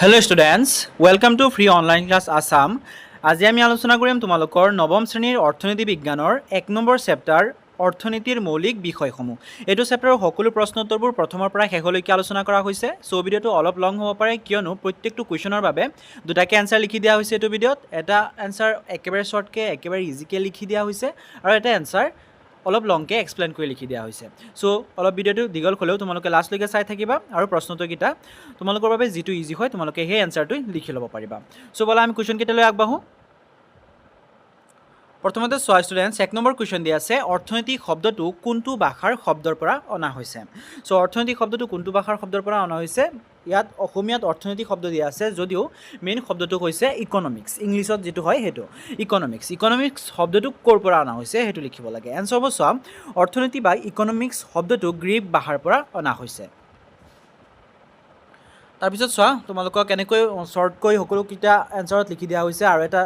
Hello students, welcome to Free Online Class Assam. আজি আমি আলোচনা কৰিম তোমালোকৰ নৱম শ্ৰেণীৰ অৰ্থনীতি বিজ্ঞানৰ 1 নম্বৰ চেপ্টাৰ অৰ্থনীতিৰ মৌলিক বিষয়সমূহ। এইটো চেপ্টাৰৰ সকলো প্ৰশ্ন উত্তৰবোৰ প্ৰথমৰ পৰা শেষলৈকে আলোচনা কৰা হৈছে। সো ভিডিওটো অলপ লং হ'ব পাৰে কিয়নো প্ৰত্যেকটো কোৱেশ্যনৰ বাবে দুটাকে আনসাৰ লিখি দিয়া হৈছে এইটো ভিডিওত। এটা আনসাৰ একেবাৰে শৰ্টকে একেবাৰে ইজিকে লিখি দিয়া হৈছে আৰু এটা আনসাৰ অলপ লংকে এক্সপ্লেইন কৰি লিখি দিয়া হৈছে। সো অলপ ভিডিওটো দীঘল হ'লেও তোমালোকে লাষ্টলৈকে চাই থাকিবা আৰু প্ৰশ্নটোকেইটা তোমালোকৰ বাবে যিটো ইজি হয় তোমালোকে সেই এনসাৰটো লিখি ল'ব পাৰিবা। সো বলা আমি কুৱেশ্যন কেইটালৈ আগবাঢ়ো। প্ৰথমতে চোৱা ষ্টুডেণ্টছ 1 নম্বৰ কুৱেশ্যন দিয়া আছে অৰ্থনৈতিক শব্দটো কোনটো ভাষাৰ শব্দৰ পৰা অনা হৈছে। সো অৰ্থনৈতিক শব্দটো কোনটো ভাষাৰ শব্দৰ পৰা অনা হৈছে, ইয়াত অসমীয়াত অৰ্থনৈতিক শব্দ দিয়া আছে যদিও মেইন শব্দটো হৈছে ইকনমিক্স, ইংলিছত যেটো হয় হেতু ইকনমিক্স। ইকনমিক্স শব্দটো ক'ৰ পৰা অনা হৈছে হেতু লিখিব লাগে। এনসাৰ হ'ব চোৱা অৰ্থনীতি বা ইকনমিক্স শব্দটো গ্ৰীক ভাষাৰ পৰা অনা হৈছে। তাৰপিছত চোৱা তোমালোকক কেনেকৈ শৰ্টকৈ সকলোকেইটা এনসাৰত লিখি দিয়া হৈছে আৰু এটা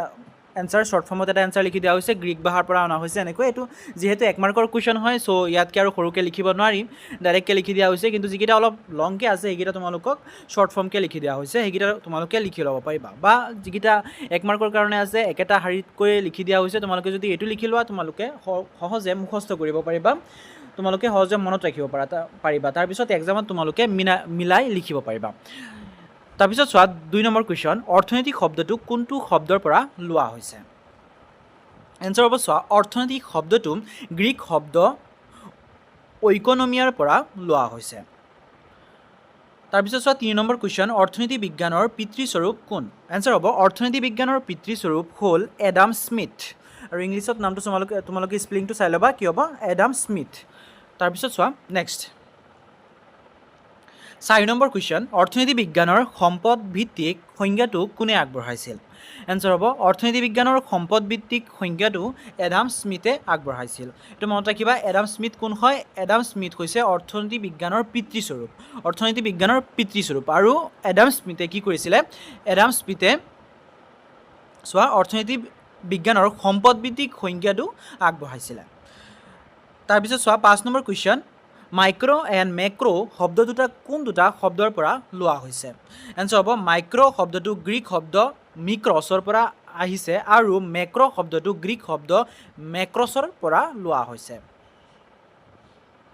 এনসাৰ শৰ্ট ফৰ্মত এটা এনসাৰ লিখি দিয়া হৈছে গ্ৰীক ভাষাৰ পৰা অনা হৈছে এনেকৈ। এইটো যেহেতু 1 মাৰ্কৰ কুৱেশ্যন হয় সো ইয়াতকৈ আৰু সৰুকৈ লিখিব নোৱাৰিম, ডাইৰেক্টকৈ লিখি দিয়া হৈছে। কিন্তু যিকেইটা অলপ লংকৈ আছে সেইকেইটা তোমালোকক শৰ্ট ফৰ্মকৈ লিখি দিয়া হৈছে, সেইকেইটা তোমালোকে লিখি ল'ব পাৰিবা। বা যিকেইটা 1 মাৰ্কৰ কাৰণে আছে একেটা শাৰীতকৈ লিখি দিয়া হৈছে, তোমালোকে যদি এইটো লিখি লোৱা তোমালোকে সহজে মুখস্থ কৰিব পাৰিবা, তোমালোকে সহজে মনত ৰাখিব পাৰিবা। তাৰপিছত এক্সামত তোমালোকে মিলাই লিখিব পাৰিবা। তাৰপিছত চোৱা 2 নম্বৰ কুৱেশ্যন অৰ্থনৈতিক শব্দটো কোনটো শব্দৰ পৰা লোৱা হৈছে। এনসাৰ হ'ব চোৱা অৰ্থনৈতিক শব্দটো গ্ৰীক শব্দ ইকনমিয়াৰ পৰা লোৱা হৈছে। তাৰপিছত চোৱা 3 নম্বৰ কুৱেশ্যন অৰ্থনীতি বিজ্ঞানৰ পিতৃস্বৰূপ কোন। এনসাৰ হ'ব অৰ্থনীতি বিজ্ঞানৰ পিতৃস্বৰূপ হ'ল এডাম স্মিথ আৰু ইংলিছত নামটো তোমালোকে স্পেলিংটো চাই ল'বা কি হ'ব এডাম স্মিথ। তাৰপিছত চোৱা নেক্সট 4 নম্বৰ কুৱেশ্যন অৰ্থনীতি বিজ্ঞানৰ সম্পদ ভিত্তিক সংজ্ঞাটো কোনে আগবঢ়াইছিল। এনসাৰ হ'ব অৰ্থনীতি বিজ্ঞানৰ সম্পদ ভিত্তিক সংজ্ঞাটো এডাম স্মিথে আগবঢ়াইছিল। এইটো মনত ৰাখিবা এডাম স্মিথ কোন হয়, এডাম স্মিথ হৈছে অৰ্থনীতি বিজ্ঞানৰ পিতৃস্বৰূপ, অৰ্থনীতি বিজ্ঞানৰ পিতৃস্বৰূপ। আৰু এডাম স্মিথে কি কৰিছিলে, এডাম স্মিথে চোৱা অৰ্থনীতি বিজ্ঞানৰ সম্পদ ভিত্তিক সংজ্ঞাটো আগবঢ়াইছিলে। তাৰপিছত চোৱা 5 নম্বৰ কুৱেশ্যন মাইক্ৰ' এণ্ড মেক্ৰ' শব্দ দুটা কোন দুটা শব্দৰ পৰা লোৱা হৈছে। এনসাৰ হ'ব মাইক্ৰ' শব্দটো গ্ৰীক শব্দ মিক্ৰছৰ পৰা আহিছে আৰু মেক্ৰ' শব্দটো গ্ৰীক শব্দ মেক্ৰছৰ পৰা লোৱা হৈছে।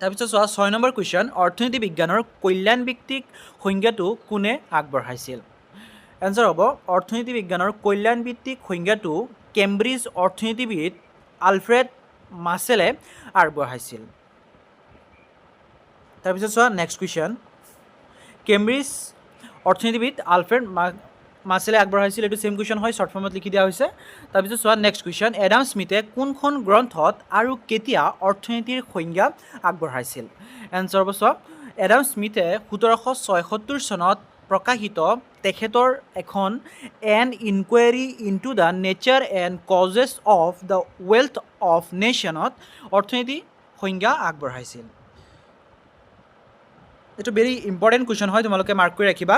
তাৰপিছত চোৱা 6 নম্বৰ কুৱেশ্যন অৰ্থনীতি বিজ্ঞানৰ কল্যাণ ভিত্তিক সংজ্ঞাটো কোনে আগবঢ়াইছিল। এনসাৰ হ'ব অৰ্থনীতি বিজ্ঞানৰ কল্যাণ ভিত্তিক সংজ্ঞাটো কেম্ব্ৰিজ অৰ্থনীতিবিদ আলফ্ৰেড মাছেলে আগবঢ়াইছিল। তাৰপিছত চোৱা নেক্সট কুৱেশ্যন কেম্ব্ৰিজ অৰ্থনীতিবিদ আলফ্ৰেড মাছেলে আগবঢ়াইছিল, এইটো ছেম কুৱেশ্যন হয়, শ্বৰ্ট ফৰ্মত লিখি দিয়া হৈছে। তাৰপিছত চোৱা নেক্সট কুৱেশ্যন এডাম স্মিথে কোনখন গ্ৰন্থত আৰু কেতিয়া অৰ্থনীতিৰ সংজ্ঞা আগবঢ়াইছিল। এনসাৰ হ'ব চোৱা এডাম স্মিথে 1776 চনত প্ৰকাশিত তেখেতৰ এখন an inquiry into the nature and causes of the wealth of নেশ্যনত অৰ্থনীতি সংজ্ঞা আগবঢ়াইছিল। এইটো ভেৰি ইম্পৰ্টেণ্ট কুৱেশ্যন হয়, তোমালোকে মাৰ্ক কৰি ৰাখিবা।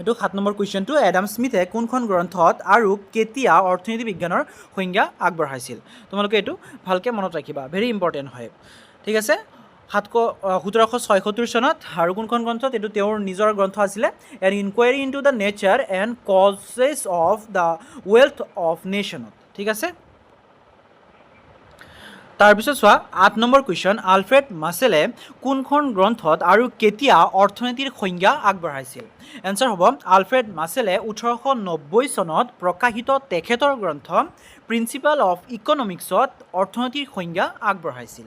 এইটো 7 নম্বৰ কুৱেশ্যনটো এডাম স্মিথে কোনখন গ্ৰন্থত আৰু কেতিয়া অৰ্থনীতি বিজ্ঞানৰ সংজ্ঞা আগবঢ়াইছিল। তোমালোকে এইটো ভালকৈ মনত ৰাখিবা, ভেৰি ইম্পৰ্টেণ্ট হয়। ঠিক আছে 1776 চনত আৰু কোনখন গ্ৰন্থত, এইটো তেওঁৰ নিজৰ গ্ৰন্থ আছিলে an inquiry into the nature and causes of the wealth of নেশ্যনত। ঠিক আছে। তাৰপিছত চোৱা 8 নম্বৰ কুৱেশ্যন আলফ্ৰেড মাছেলে কোনখন গ্ৰন্থত আৰু কেতিয়া অৰ্থনীতিৰ সংজ্ঞা আগবঢ়াইছিল। এনসাৰ হ'ব আলফ্ৰেড মাছেলে 1890 চনত প্ৰকাশিত তেখেতৰ গ্ৰন্থ প্ৰিন্সিপাল অফ ইকনমিক্সত অৰ্থনীতিৰ সংজ্ঞা আগবঢ়াইছিল।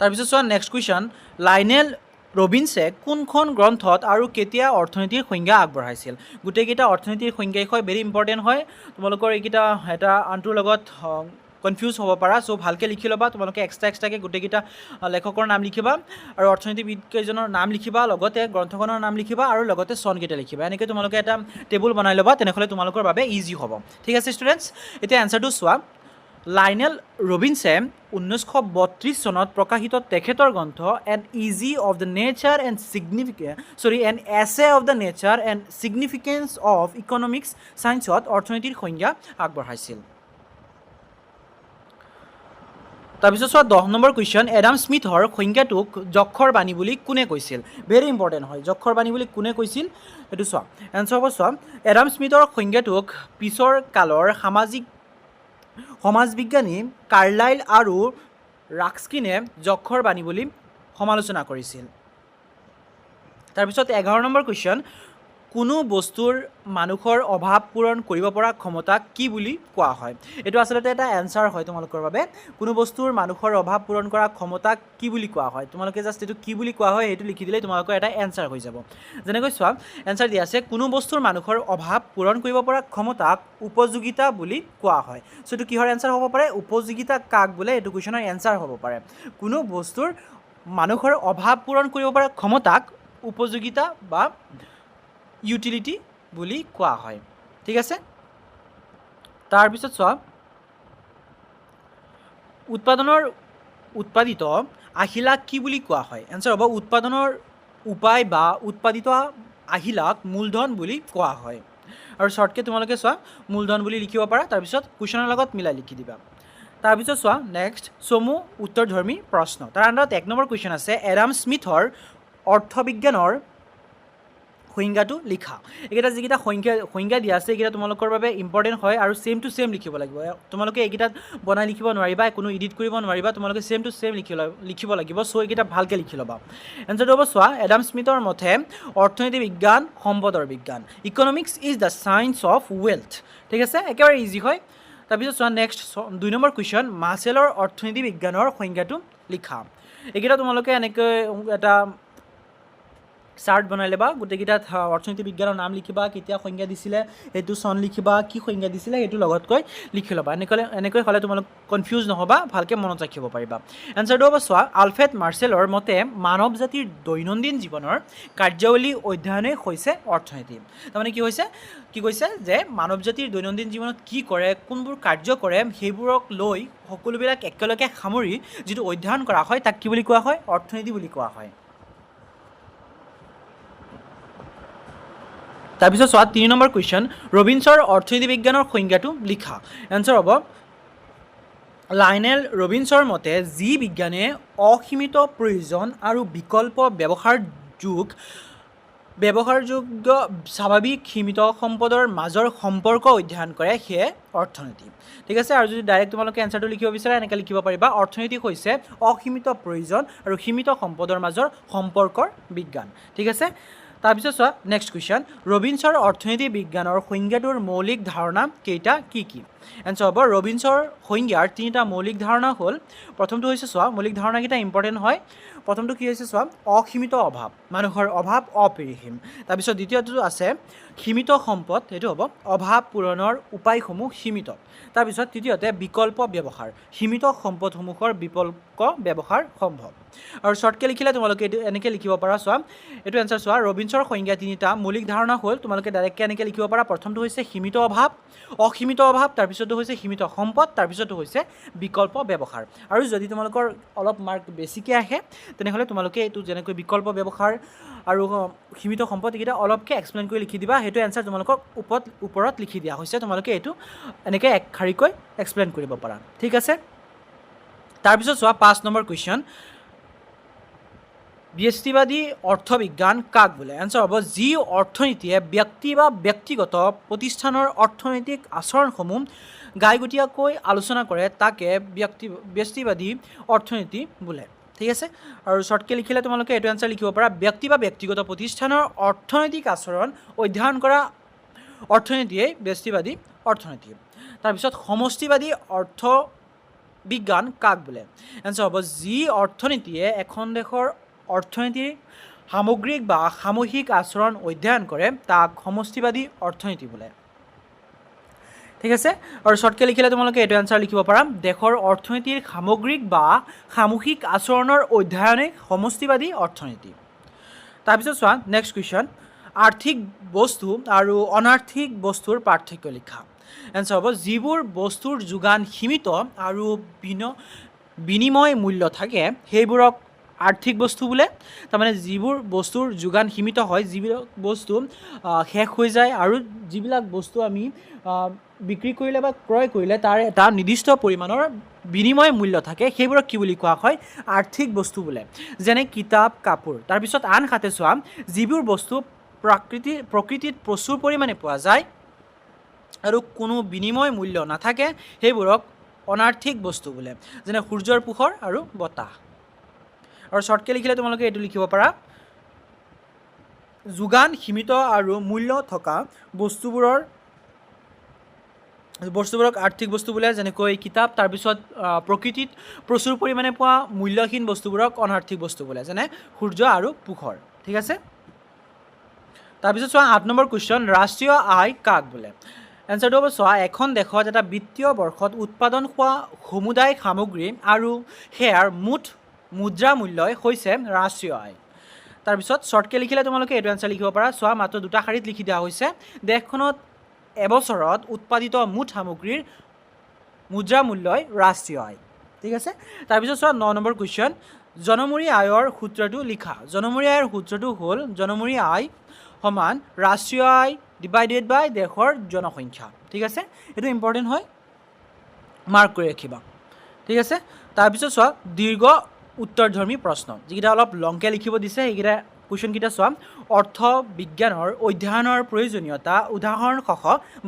তাৰপিছত চোৱা নেক্সট কুৱেশ্যন লাইনেল ৰবিনছে কোনখন গ্ৰন্থত আৰু কেতিয়া অৰ্থনীতিৰ সংজ্ঞা আগবঢ়াইছিল। গোটেইকেইটা অৰ্থনীতিৰ সংজ্ঞাই হয়, ভেৰি ইম্পৰ্টেণ্ট হয়, তোমালোকৰ এইকেইটা এটা আনটোৰ লগত কনফিউজ হ'ব পাৰা। চ' ভালকৈ লিখি ল'বা, তোমালোকে এক্সট্ৰাকৈ গোটেইকেইটা লেখকৰ নাম লিখিবা আৰু অৰ্থনীতিবিদকেইজনৰ নাম লিখিবা, লগতে গ্ৰন্থখনৰ নাম লিখিবা আৰু লগতে চনকেইটা লিখিবা। এনেকৈ তোমালোকে এটা টেবুল বনাই ল'বা, তেনেহ'লে তোমালোকৰ বাবে ইজি হ'ব। ঠিক আছে ষ্টুডেণ্টছ, এতিয়া এনচাৰটো চোৱা লাইনেল ৰবিনছে 1932 চনত প্ৰকাশিত তেখেতৰ গ্ৰন্থ an essay of the nature and an essay of the nature and significance of economics ছায়েন্সত অৰ্থনীতিৰ সংজ্ঞা আগবঢ়াইছিল। তাৰপিছত চোৱা 10 নম্বৰ কুৱেশ্যন এডাম স্মিথৰ সংজ্ঞাটোক যক্ষৰ বাণী বুলি কোনে কৈছিল ভেৰি ইম্পৰ্টেণ্ট হয় যক্ষৰ বাণী বুলি কোনে কৈছিল এইটো চোৱা এনচাৰ হ'ব চোৱা এডাম স্মিথৰ সংজ্ঞাটোক পিছৰ কালৰ সমাজ বিজ্ঞানী কাৰ্লাইল আৰু ৰাস্কিনে যক্ষৰ বাণী বুলি সমালোচনা কৰিছিল তাৰপিছত 11 নম্বৰ কুৱেশ্যন কোনো বস্তুৰ মানুহৰ অভাৱ পূৰণ কৰিব পৰা ক্ষমতাক কি বুলি কোৱা হয় এইটো আচলতে এটা এনচাৰ হয় তোমালোকৰ বাবে কোনো বস্তুৰ মানুহৰ অভাৱ পূৰণ কৰা ক্ষমতাক কি বুলি কোৱা হয় তোমালোকে জাষ্ট এইটো কি বুলি কোৱা হয় সেইটো লিখি দিলে তোমালোকৰ এটা এনচাৰ হৈ যাব যেনেকৈ চোৱা এনচাৰ দিয়া আছে কোনো বস্তুৰ মানুহৰ অভাৱ পূৰণ কৰিব পৰা ক্ষমতাক উপযোগিতা বুলি কোৱা হয় সো এইটো কিহৰ এনচাৰ হ'ব পাৰে উপযোগিতা কাক বোলে এইটো কুৱেশ্যনৰ এনচাৰ হ'ব পাৰে কোনো বস্তুৰ মানুহৰ অভাৱ পূৰণ কৰিব পৰা ক্ষমতাক উপযোগিতা বা ইউটিলিটি বুলি কোৱা হয় ঠিক আছে তাৰপিছত চোৱা উৎপাদিত আহিলাক কি বুলি কোৱা হয় এনচাৰ হ'ব উৎপাদনৰ উপায় বা উৎপাদিত আহিলাক মূলধন বুলি কোৱা হয় আৰু শ্বৰ্টকে তোমালোকে চোৱা মূলধন বুলি লিখিব পাৰা তাৰপিছত কুৱেশ্যনৰ লগত মিলাই লিখি দিবা তাৰপিছত চোৱা নেক্সট চমু উত্তৰধৰ্মী প্ৰশ্ন তাৰ আণ্ডাৰত 1 নম্বৰ কুৱেশ্যন আছে এডাম স্মিথৰ অৰ্থবিজ্ঞানৰ সংজ্ঞাটো লিখা এইকেইটা যিকেইটা সংজ্ঞা দিয়া আছে এইকেইটা তোমালোকৰ বাবে ইম্পৰ্টেণ্ট হয় আৰু ছেম টু ছেম লিখিব লাগিব তোমালোকে এইকেইটাত বনাই লিখিব নোৱাৰিবা কোনো এডিট কৰিব নোৱাৰিবা তোমালোকে ছেম টু ছেম লিখিব লাগিব চ' এইকেইটা ভালকৈ লিখি ল'বা এনচাৰটো হ'ব চোৱা এডাম স্মিথৰ মতে অৰ্থনীতি বিজ্ঞান সম্পদৰ বিজ্ঞান economics is the science of wealth ঠিক আছে একেবাৰে ইজি হয় তাৰপিছত চোৱা নেক্সট 2 নম্বৰ কুৱেশ্যন মাৰ্চেলৰ অৰ্থনীতি বিজ্ঞানৰ সংজ্ঞাটো লিখা এইকেইটা তোমালোকে এনেকৈ এটা চাৰ্ট বনাই ল'বা গোটেইকেইটাত অৰ্থনীতি বিজ্ঞানৰ নাম লিখিবা কেতিয়া সংজ্ঞা দিছিলে সেইটো চন লিখিবা কি সংজ্ঞা দিছিলে সেইটো লগতকৈ লিখি ল'বা এনেকৈ হ'লে তোমালোক কনফিউজ নহ'বা ভালকৈ মনত ৰাখিব পাৰিবা এনচাৰটো হ'ব চোৱা আলফ্ৰেড মাৰ্চেলৰ মতে মানৱ জাতিৰ দৈনন্দিন জীৱনৰ কাৰ্যাৱলী অধ্যয়নেই হৈছে অৰ্থনীতি তাৰমানে কি কৈছে যে মানৱ জাতিৰ দৈনন্দিন জীৱনত কি কৰে কোনবোৰ কাৰ্য কৰে সেইবোৰক লৈ সকলোবিলাক একেলগে সামৰি যিটো অধ্যয়ন কৰা হয় তাক কি বুলি কোৱা হয় অৰ্থনীতি বুলি কোৱা হয় তাৰপিছত চোৱা 3 নম্বৰ কুৱেশ্যন ৰবিনছৰ অৰ্থনীতি বিজ্ঞানৰ সংজ্ঞাটো লিখা এনচাৰ হ'ব লাইনেল ৰবিনছৰ মতে যি বিজ্ঞানে অসীমিত প্ৰয়োজন আৰু বিকল্প ব্যৱহাৰযোগ্য স্বাভাৱিক সীমিত সম্পদৰ মাজৰ সম্পৰ্ক অধ্যয়ন কৰে সেয়ে অৰ্থনীতি ঠিক আছে আৰু যদি ডাইৰেক্ট তোমালোকে এনচাৰটো লিখিব বিচাৰা এনেকৈ লিখিব পাৰিবা অৰ্থনীতি হৈছে অসীমিত প্ৰয়োজন আৰু সীমিত সম্পদৰ মাজৰ সম্পৰ্কৰ বিজ্ঞান ঠিক আছে তাৰপিছত চোৱা নেক্সট কুৱেশ্যন ৰবিনছৰ অৰ্থনীতি বিজ্ঞানৰ সংজ্ঞাটোৰ মৌলিক ধাৰণা কেইটা কি এনচাৰ হ'ব ৰবিনছৰ সংজ্ঞাৰ 3টা মৌলিক ধাৰণা হ'ল প্ৰথমটো হৈছে চোৱা মৌলিক ধাৰণাকেইটা ইম্পৰ্টেণ্ট হয় প্ৰথমটো কি হৈছে চোৱা অসীমিত অভাৱ মানুহৰ অভাৱ অপৰিসীম তাৰপিছত দ্বিতীয়টো আছে সীমিত সম্পদ এইটো হ'ব অভাৱ পূৰণৰ উপায়সমূহ সীমিত তাৰপিছত তৃতীয়তে বিকল্প ব্যৱহাৰ সীমিত সম্পদসমূহৰ বিকল্প ব্যৱহাৰ সম্ভৱ আৰু শ্বৰ্টকৈ লিখিলে তোমালোকে এইটো এনেকৈ লিখিব পাৰা চোৱা এইটো এনচাৰ চোৱা ৰবিনছৰ সংজ্ঞা 3টা মৌলিক ধাৰণা হ'ল তোমালোকে ডাইৰেক্টকৈ এনেকৈ লিখিব পাৰা প্ৰথমটো হৈছে সীমিত অভাৱ অসীমিত অভাৱ তাৰপিছতো হৈছে সীমিত সম্পদ তাৰপিছতো হৈছে বিকল্প ব্যৱহাৰ আৰু যদি তোমালোকৰ অলপ মাৰ্ক বেছিকৈ আহে তেনেহ'লে তোমালোকে এইটো যেনেকৈ বিকল্প ব্যৱহাৰ আৰু সীমিত সম্পদ এইকেইটা অলপকৈ এক্সপ্লেইন কৰি লিখি দিবা সেইটো এনচাৰ তোমালোকক ওপৰত লিখি দিয়া হৈছে তোমালোকে এইটো এনেকৈ এক শাৰীকৈ এক্সপ্লেইন কৰিব পাৰা ঠিক আছে তাৰপিছত চোৱা 5 নম্বৰ কুৱেশ্যন ব্যষ্টিবাদী অৰ্থবিজ্ঞান কাক বোলে এনচাৰ হ'ব যি অৰ্থনীতিয়ে ব্যক্তি বা ব্যক্তিগত প্ৰতিষ্ঠানৰ অৰ্থনৈতিক আচৰণসমূহ গাইগতীয়াকৈ আলোচনা কৰে তাকে ব্যষ্টিবাদী অৰ্থনীতি বোলে ঠিক আছে আৰু শ্বৰ্টকৈ লিখিলে তোমালোকে এইটো এনচাৰ লিখিব পাৰা ব্যক্তি বা ব্যক্তিগত প্ৰতিষ্ঠানৰ অৰ্থনৈতিক আচৰণ অধ্যয়ন কৰা অৰ্থনীতিয়েই ব্যষ্টিবাদী অৰ্থনীতি তাৰপিছত সমষ্টিবাদী অৰ্থবিজ্ঞান কাক বোলে এনচাৰ হ'ব যি অৰ্থনীতিয়ে এখন দেশৰ অৰ্থনীতিৰ সামগ্ৰিক বা সামূহিক আচৰণ অধ্যয়ন কৰে তাক সমষ্টিবাদী অৰ্থনীতি বোলে ঠিক আছে আৰু শ্বৰ্টকৈ লিখিলে তোমালোকে এইটো এনচাৰ লিখিব পাৰা দেশৰ অৰ্থনীতিৰ সামগ্ৰিক বা সামূহিক আচৰণৰ অধ্যয়নেই সমষ্টিবাদী অৰ্থনীতি তাৰপিছত চোৱা নেক্সট কুৱেশ্যন আৰ্থিক বস্তু আৰু অনাৰ্থিক বস্তুৰ পাৰ্থক্য লিখা এনচাৰ হ'ব যিবোৰ বস্তুৰ যোগান সীমিত আৰু বিনিময় মূল্য থাকে সেইবোৰক আৰ্থিক বস্তু বোলে তাৰমানে যিবোৰ বস্তুৰ যোগান সীমিত হয় যিবিলাক বস্তু শেষ হৈ যায় আৰু যিবিলাক বস্তু আমি বিক্ৰী কৰিলে বা ক্ৰয় কৰিলে তাৰ এটা নিৰ্দিষ্ট পৰিমাণৰ বিনিময় মূল্য থাকে সেইবোৰক কি বুলি কোৱা হয় আৰ্থিক বস্তু বোলে যেনে কিতাপ কাপোৰ তাৰপিছত আনহাতে চোৱা যিবোৰ বস্তু প্ৰকৃতিত প্ৰচুৰ পৰিমাণে পোৱা যায় আৰু কোনো বিনিময় মূল্য নাথাকে সেইবোৰক অনাৰ্থিক বস্তু বোলে যেনে সূৰ্যৰ পোহৰ আৰু বতাহ আৰু শ্বৰ্টকৈ লিখিলে তোমালোকে এইটো লিখিব পাৰা যোগান সীমিত আৰু মূল্য থকা বস্তুবোৰক আৰ্থিক বস্তু বোলে যেনেকৈ কিতাপ তাৰপিছত প্ৰকৃতিত প্ৰচুৰ পৰিমাণে পোৱা মূল্যহীন বস্তুবোৰক অনাৰ্থিক বস্তু বোলে যেনে সূৰ্য আৰু পোহৰ ঠিক আছে তাৰপিছত চোৱা 8 নম্বৰ কুৱেশ্যন ৰাষ্ট্ৰীয় আয় কাক বোলে এনচাৰটো হ'ব চোৱা এখন দেশত এটা বিত্তীয় বৰ্ষত উৎপাদন হোৱা সমুদায় সামগ্ৰী আৰু সেয়াৰ মুঠ মুদ্ৰা মূল্যই হৈছে ৰাষ্ট্ৰীয় আয় তাৰপিছত শ্বৰ্টকৈ লিখিলে তোমালোকে এইটো এনচাৰ লিখিব পাৰা চোৱা মাত্ৰ দুটা শাৰীত লিখি দিয়া হৈছে দেশখনত এবছৰত উৎপাদিত মুঠ সামগ্ৰীৰ মুদ্ৰা মূল্যই ৰাষ্ট্ৰীয় আয় ঠিক আছে তাৰপিছত চোৱা 9 নম্বৰ কুৱেশ্যন জনমূৰি আয়ৰ সূত্ৰটো লিখা জনমূৰি আয়ৰ সূত্ৰটো হ'ল জনমূৰি আয় সমান ৰাষ্ট্ৰীয় আয় ডিভাইডেড বাই দেশৰ জনসংখ্যা ঠিক আছে এইটো ইম্পৰ্টেণ্ট হয় মাৰ্ক কৰি ৰাখিবা ঠিক আছে তাৰপিছত চোৱা দীৰ্ঘ উত্তৰধৰ্মী প্ৰশ্ন যিকেইটা অলপ লংকৈ লিখিব দিছে সেইকেইটা কুৱেশ্যনকেইটা চোৱা অৰ্থ বিজ্ঞানৰ অধ্যয়নৰ প্ৰয়োজনীয়তা উদাহৰণসহ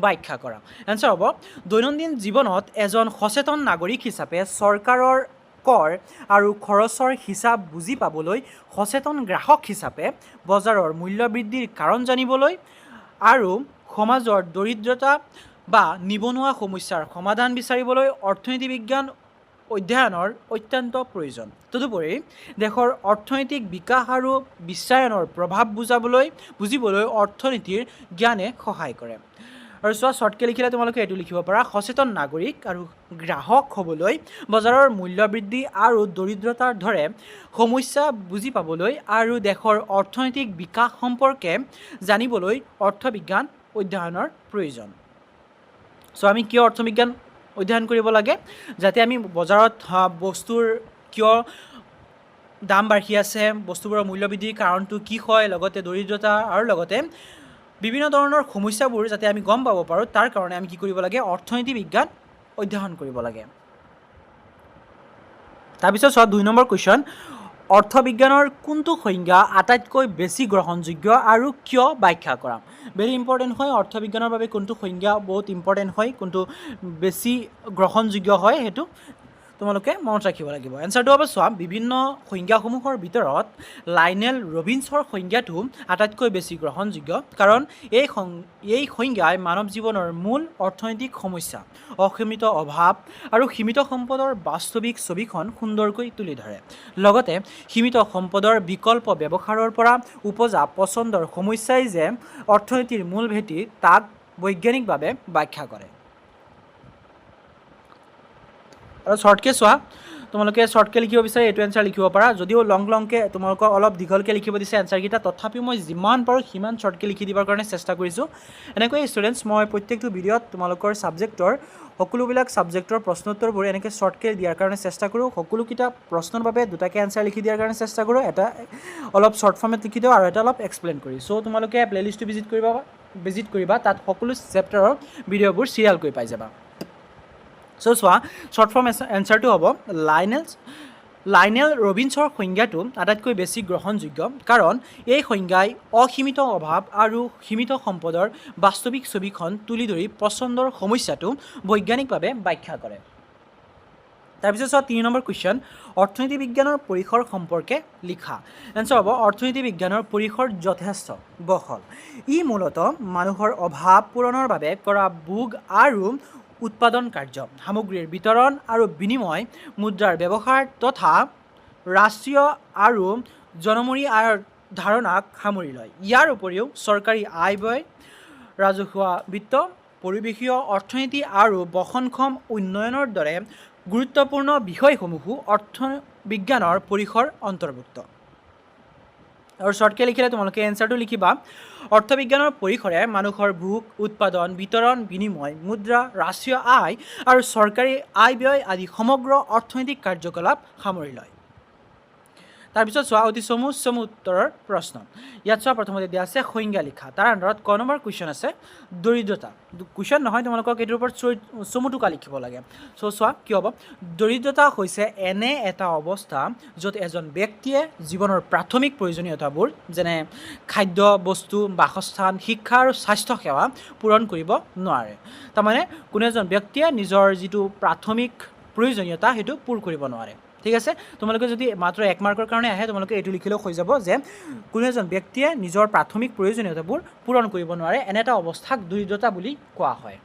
ব্যাখ্যা কৰা এনচাৰ হ'ব দৈনন্দিন জীৱনত এজন সচেতন নাগৰিক হিচাপে চৰকাৰৰ কৰ আৰু খৰচৰ হিচাপ বুজি পাবলৈ সচেতন গ্ৰাহক হিচাপে বজাৰৰ মূল্য বৃদ্ধিৰ কাৰণ জানিবলৈ আৰু সমাজৰ দৰিদ্ৰতা বা নিবনুৱা সমস্যাৰ সমাধান বিচাৰিবলৈ অৰ্থনীতি বিজ্ঞান অধ্যয়নৰ অত্যন্ত প্ৰয়োজন তদুপৰি দেশৰ অৰ্থনৈতিক বিকাশ আৰু বিশ্বায়নৰ প্ৰভাৱ বুজিবলৈ অৰ্থনীতিৰ জ্ঞানে সহায় কৰে আৰু চোৱা শ্বৰ্টকৈ লিখিলে তোমালোকে এইটো লিখিব পাৰা সচেতন নাগৰিক আৰু গ্ৰাহক হ'বলৈ বজাৰৰ মূল্য বৃদ্ধি আৰু দৰিদ্ৰতাৰ দৰে সমস্যা বুজি পাবলৈ আৰু দেশৰ অৰ্থনৈতিক বিকাশ সম্পৰ্কে জানিবলৈ অৰ্থবিজ্ঞান অধ্যয়নৰ প্ৰয়োজন চ' আমি কিয় অৰ্থবিজ্ঞান অধ্যয়ন কৰিব লাগে যাতে আমি বজাৰত বস্তুৰ কিয় দাম বাঢ়ি আছে বস্তুবোৰৰ মূল্য বৃদ্ধিৰ কাৰণটো কি হয় লগতে দৰিদ্ৰতা আৰু লগতে বিভিন্ন ধৰণৰ সমস্যাবোৰ যাতে আমি গম পাব পাৰোঁ তাৰ কাৰণে আমি কি কৰিব লাগে অৰ্থনীতি বিজ্ঞান অধ্যয়ন কৰিব লাগে তাৰপিছত চোৱা 2 নম্বৰ কুৱেশ্যন অৰ্থবিজ্ঞানৰ কোনটো সংজ্ঞা আটাইতকৈ বেছি গ্ৰহণযোগ্য আৰু কিয় ব্যাখ্যা কৰা ভেৰি ইম্পৰ্টেণ্ট হয় অৰ্থবিজ্ঞানৰ বাবে কোনটো সংজ্ঞা বহুত ইম্পৰ্টেণ্ট হয় কোনটো বেছি গ্ৰহণযোগ্য হয় সেইটো তোমালোকে মনত ৰাখিব লাগিব এনচাৰটো হ'ব চোৱা বিভিন্ন সংজ্ঞাসমূহৰ ভিতৰত লাইনেল ৰবিনছৰ সংজ্ঞাটো আটাইতকৈ বেছি গ্ৰহণযোগ্য কাৰণ এই সংজ্ঞাই মানৱ জীৱনৰ মূল অৰ্থনৈতিক সমস্যা অসীমিত অভাৱ আৰু সীমিত সম্পদৰ বাস্তৱিক ছবিখন সুন্দৰকৈ তুলি ধৰে লগতে সীমিত সম্পদৰ বিকল্প ব্যৱহাৰৰ পৰা উপজা পচন্দৰ সমস্যাই যে অৰ্থনীতিৰ মূল ভেটি তাক বৈজ্ঞানিকভাৱে ব্যাখ্যা কৰে আৰু শ্বৰ্টকৈ চোৱা তোমালোকে শ্বৰ্টকৈ লিখিব বিচাৰে এইটো এনচাৰ লিখিব পাৰা যদিও লংকৈ তোমালোকক অলপ দীঘলকৈ লিখিব দিছে এনচাৰকেইটা তথাপিও মই যিমান পাৰোঁ সিমান শ্বৰ্টকৈ লিখি দিবৰ কাৰণে চেষ্টা কৰিছোঁ এনেকৈ ষ্টুডেণ্টছ মই প্ৰত্যেকটো ভিডিঅ'ত তোমালোকৰ ছাবজেক্টৰ সকলোবিলাক ছাবজেক্টৰ প্ৰশ্নোত্তৰবোৰ এনেকৈ শ্বৰ্টকৈ দিয়াৰ কাৰণে চেষ্টা কৰোঁ সকলোকেইটা প্ৰশ্নৰ বাবে দুটাকৈ এনচাৰ লিখি দিয়াৰ কাৰণে চেষ্টা কৰোঁ এটা অলপ শ্বৰ্ট ফৰ্মেট লিখি দিওঁ আৰু এটা অলপ এক্সপ্লেইন কৰি চ' তোমালোকে প্লে'লিষ্টটো ভিজিট কৰিবা তাত সকলো চেপ্টাৰৰ ভিডিঅ'বোৰ চিৰিয়েলকৈ পাই যাবা চ' চোৱা শ্বৰ্ট ফৰ্ম এনচাৰটো হ'ব লাইনেল ৰবিনছৰ সংজ্ঞাটো আটাইতকৈ বেছি গ্ৰহণযোগ্য কাৰণ এই সংজ্ঞাই অসীমিত অভাৱ আৰু সীমিত সম্পদৰ বাস্তৱিক ছবিখন তুলি ধৰি পচন্দৰ সমস্যাটো বৈজ্ঞানিকভাৱে ব্যাখ্যা কৰে তাৰপিছত চোৱা 3 নম্বৰ কুৱেশ্যন অৰ্থনীতি বিজ্ঞানৰ পৰিসৰ সম্পৰ্কে লিখা এনচাৰ হ'ব অৰ্থনীতি বিজ্ঞানৰ পৰিসৰ যথেষ্ট বহল ই মূলতঃ মানুহৰ অভাৱ পূৰণৰ বাবে কৰা ভোগ আৰু উৎপাদন কাৰ্য সামগ্ৰীৰ বিতৰণ আৰু বিনিময় মুদ্ৰাৰ ব্যৱহাৰ তথা ৰাষ্ট্ৰীয় আৰু জনমূৰি আয়ৰ ধাৰণাক সামৰি লয় ইয়াৰ উপৰিও চৰকাৰী আয় ব্যয় ৰাজহুৱা বিত্ত পৰিৱেশীয় অৰ্থনীতি আৰু বহনক্ষম উন্নয়নৰ দৰে গুৰুত্বপূৰ্ণ বিষয়সমূহো অৰ্থবিজ্ঞানৰ পৰিসৰ অন্তৰ্ভুক্ত আৰু শ্বৰ্টকৈ লিখিলে তোমালোকে এনচাৰটো লিখিবা অৰ্থবিজ্ঞানৰ পৰিসৰে মানুহৰ ভোগ উৎপাদন বিতৰণ বিনিময় মুদ্ৰা ৰাষ্ট্ৰীয় আয় আৰু চৰকাৰী আয় ব্যয় আদি সমগ্ৰ অৰ্থনৈতিক কাৰ্যকলাপ সামৰি লয় তাৰপিছত চোৱা অতি চমু উত্তৰৰ প্ৰশ্ন। ইয়াত চোৱা প্ৰথমতে দিয়া আছে সংজ্ঞা লিখা। তাৰ আণ্ডাৰত ক নম্বৰ কুৱেশ্যন আছে দৰিদ্ৰতা। কুৱেশ্যন নহয়, তোমালোকক এইটোৰ ওপৰত চমু টোকা লিখিব লাগে। চোৱা কি হ'ব, দৰিদ্ৰতা হৈছে এনে এটা অৱস্থা য'ত এজন ব্যক্তিয়ে জীৱনৰ প্ৰাথমিক প্ৰয়োজনীয়তাবোৰ যেনে খাদ্য বস্তু, বাসস্থান, শিক্ষা আৰু স্বাস্থ্য সেৱা পূৰণ কৰিব নোৱাৰে। তাৰমানে কোনো এজন ব্যক্তিয়ে নিজৰ যিটো প্ৰাথমিক প্ৰয়োজনীয়তা সেইটো পূৰ কৰিব নোৱাৰে। ঠিক আছে, তোমালোকে যদি মাত্ৰ 1 মাৰ্কৰ কাৰণে আহে তোমালোকে এইটো লিখিলেও হৈ যাব যে কোনো এজন ব্যক্তিয়ে নিজৰ প্ৰাথমিক প্ৰয়োজনীয়তাবোৰ পূৰণ কৰিব নোৱাৰে, এনে এটা অৱস্থাক দৰিদ্ৰতা বুলি কোৱা হয়।